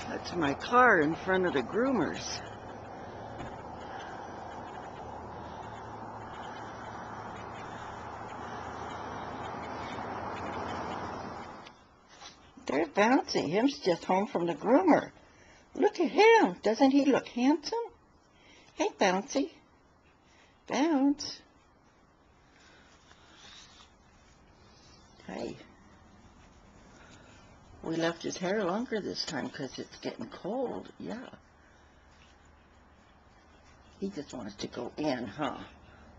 That's my car in front of the groomers. There's Bouncy. Him's just home from the groomer. Look at him. Doesn't he look handsome? Hey, Bouncy. Bounce. Hey. We left his hair longer this time because it's getting cold. Yeah. He just wants to go in, huh?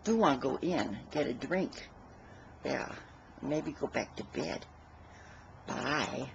Do want to go in, get a drink. Yeah. Maybe go back to bed. Bye.